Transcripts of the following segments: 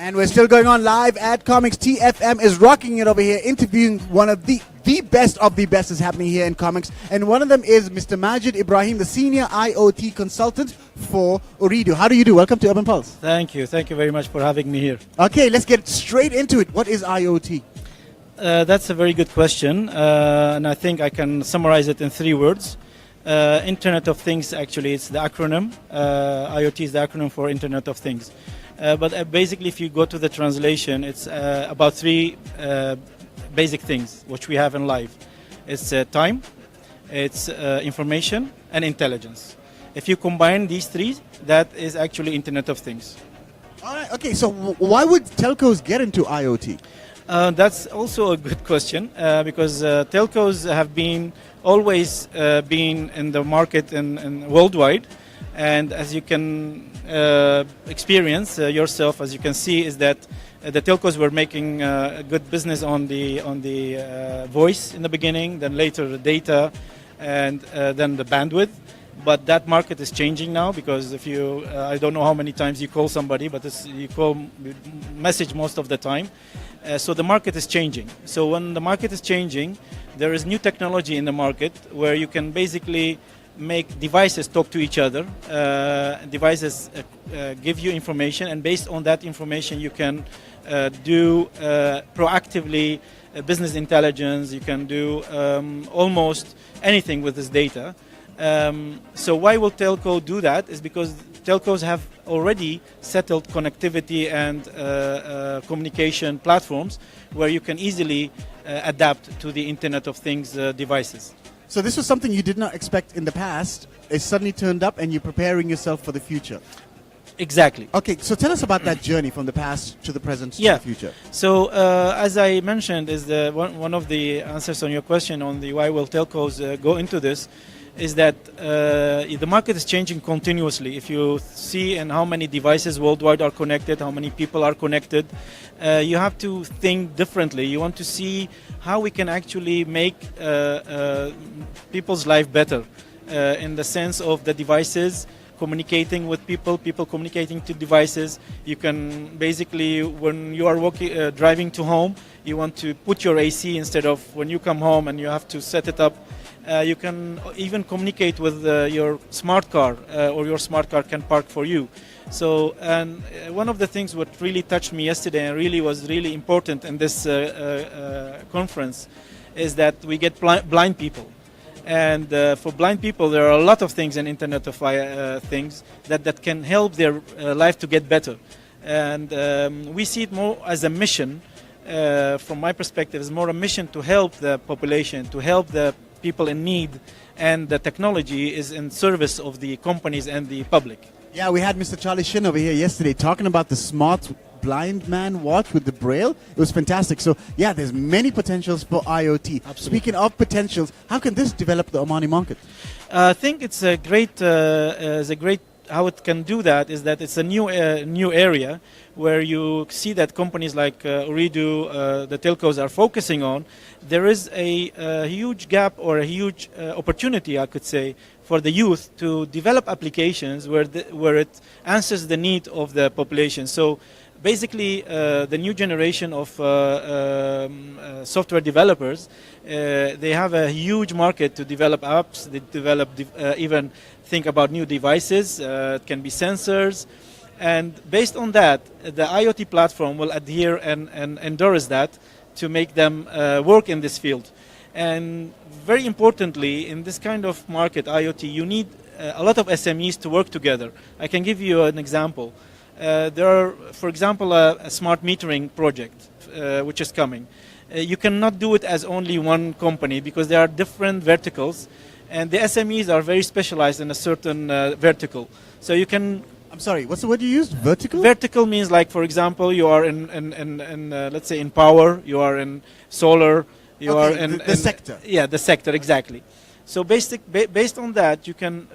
And we're still going on live at Comex. TFM is rocking it over here, interviewing one of the best of the best is happening here in Comex. And one of them is Mr. Majid Ibrahim, the senior IoT consultant for Ooredoo. How do you do? Welcome to Urban Pulse. Thank you. Thank you very much for having me here. Okay, let's get straight into it. What is IoT? That's a very good question. And I think I can summarize it in 3 words. Internet of Things, actually, it's the acronym. IoT is the acronym for Internet of Things. But basically, if you go to the translation, it's about 3 basic things which we have in life. It's time, it's information, and intelligence. If you combine these 3, that is actually Internet of Things. All right. Okay. So why would telcos get into IoT? That's also a good question because telcos have been always been in the market and worldwide, and as you can experience yourself, as you can see, is that the telcos were making a good business on the voice in the beginning, then later the data, and then the bandwidth. But that market is changing now because if you, I don't know how many times you call somebody, but you call message most of the time. So the market is changing. So when the market is changing, there is new technology in the market where you can basically make devices talk to each other. Devices give you information, and based on that information, you can do proactively business intelligence. You can do almost anything with this data. So why will telco do that? Is because telcos have already settled connectivity and communication platforms where you can easily adapt to the Internet of Things devices. So this was something you did not expect in the past. It suddenly turned up and you're preparing yourself for the future. Exactly. Okay, so tell us about that journey from the past to the present to the future. So as I mentioned, is one of the answers on your question on the why will telcos go into this, is that the market is changing continuously. If you see and how many devices worldwide are connected, how many people are connected, you have to think differently. You want to see how we can actually make people's life better in the sense of the devices communicating with people, people communicating to devices. You can basically, when you are driving to home, you want to put your AC instead of when you come home and you have to set it up. You can even communicate with your smart car, or your smart car can park for you. So, and one of the things what really touched me yesterday and really was really important in this conference is that we get blind people. And for blind people, there are a lot of things in Internet of Things that can help their life to get better. And we see it more as a mission. From my perspective, it's more a mission to help the population, to help the people in need, and the technology is in service of the companies and the public. Yeah, we had Mr. Charlie Shin over here yesterday talking about the smart blind man watch with the braille. It was fantastic. So yeah, there's many potentials for IoT. Absolutely. Speaking of potentials, how can this develop the Omani market? I think it's a great, how it can do that is that it's a new area where you see that companies like Ooredoo, the telcos are focusing on. There is a huge gap or a huge opportunity, I could say, for the youth to develop applications where it answers the need of the population. So basically, the new generation of software developers, they have a huge market to develop apps. They develop even think about new devices. It can be sensors. And based on that, the IoT platform will adhere and endorse that to make them work in this field. And very importantly, in this kind of market, IoT, you need a lot of SMEs to work together. I can give you an example. There are, for example, a smart metering project which is coming. You cannot do it as only one company because there are different verticals, and the SMEs are very specialized in a certain vertical. So you can... I'm sorry, what's the word you used? Vertical? Vertical means, like, for example, you are in let's say, in power, you are in solar, you are in... The sector. Yeah, the sector, exactly. So based on that, you can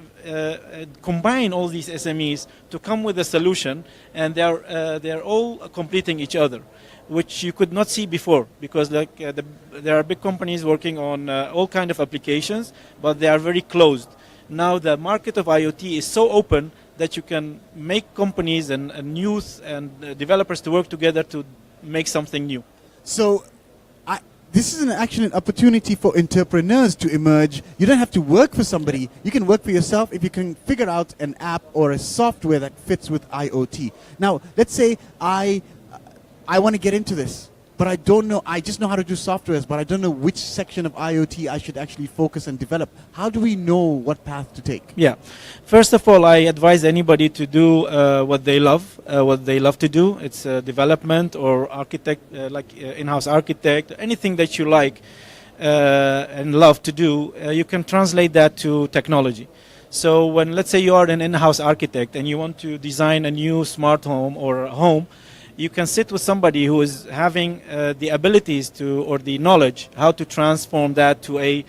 combine all these SMEs to come with a solution, and they're all completing each other, which you could not see before, because there are big companies working on all kind of applications, but they are very closed. Now the market of IoT is so open that you can make companies and youth and developers to work together to make something new. So, this is actually an opportunity for entrepreneurs to emerge. You don't have to work for somebody. You can work for yourself if you can figure out an app or a software that fits with IoT. Now, let's say I want to get into this, but I don't know. I just know how to do softwares, but I don't know which section of IoT I should actually focus and develop. How do we know what path to take? Yeah. First of all, I advise anybody to do what they love to do. It's development or architect, in-house architect, anything that you like and love to do. You can translate that to technology. So when, let's say you are an in-house architect and you want to design a new smart home or a home, you can sit with somebody who is having the abilities to, or the knowledge how to transform that to a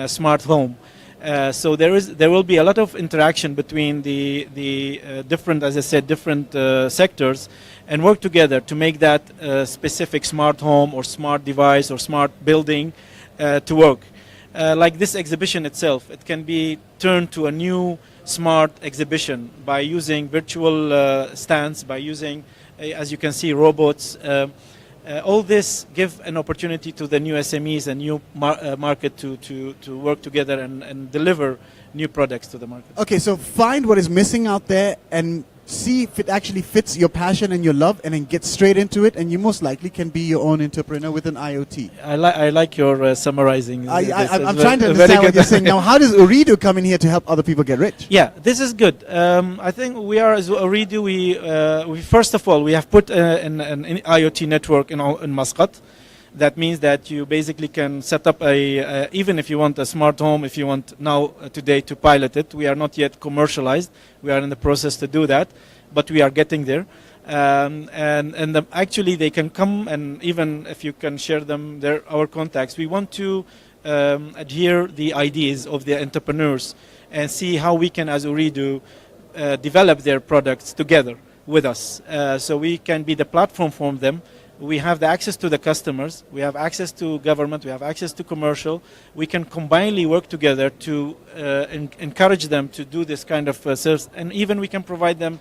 smart home. So there will be a lot of interaction between the different, as I said, different sectors, and work together to make that specific smart home or smart device or smart building to work. Like this exhibition itself, it can be turned to a new smart exhibition by using virtual stands, by using, as you can see, robots. All this give an opportunity to the new SMEs and new market to work together and deliver new products to the market. Okay, so find what is missing out there and see if it actually fits your passion and your love, and then get straight into it, and you most likely can be your own entrepreneur with an IoT. I like your summarizing. I'm trying to understand what you're saying. Now, how does Ooredoo come in here to help other people get rich? Yeah, this is good. I think we are, as Ooredoo, we first of all, we have put an IoT network in Muscat. That means that you basically can set up even if you want a smart home, if you want now today to pilot it. We are not yet commercialized. We are in the process to do that, but we are getting there. Actually, they can come, and even if you can share them, our contacts. We want to adhere the ideas of the entrepreneurs and see how we can, as Ooredoo, develop their products together with us, so we can be the platform for them. We have the access to the customers, we have access to government, we have access to commercial. We can combinedly work together to encourage them to do this kind of service, and even we can provide them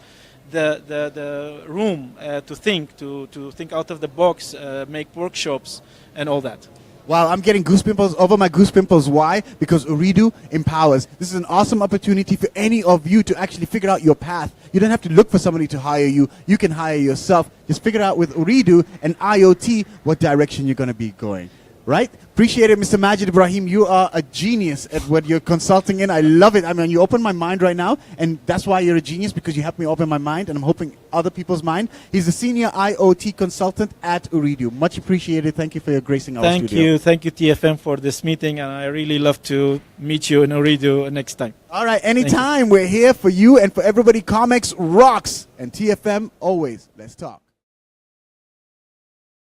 the room to think out of the box, make workshops and all that. Wow, I'm getting goose pimples over my goose pimples. Why? Because Ooredoo empowers. This is an awesome opportunity for any of you to actually figure out your path. You don't have to look for somebody to hire you. You can hire yourself. Just figure out with Ooredoo and IoT what direction you're going to be going. Right? Appreciate it, Mr. Majid Ibrahim. You are a genius at what you're consulting in. I love it. I mean, you open my mind right now, and that's why you're a genius, because you helped me open my mind, and I'm hoping other people's mind. He's a senior IoT consultant at Ooredoo. Much appreciated. Thank you for your gracing our studio. Thank you, TFM, for this meeting, and I really love to meet you in Ooredoo next time. All right, anytime. We're here for you and for everybody. Comex rocks, and TFM always. Let's talk.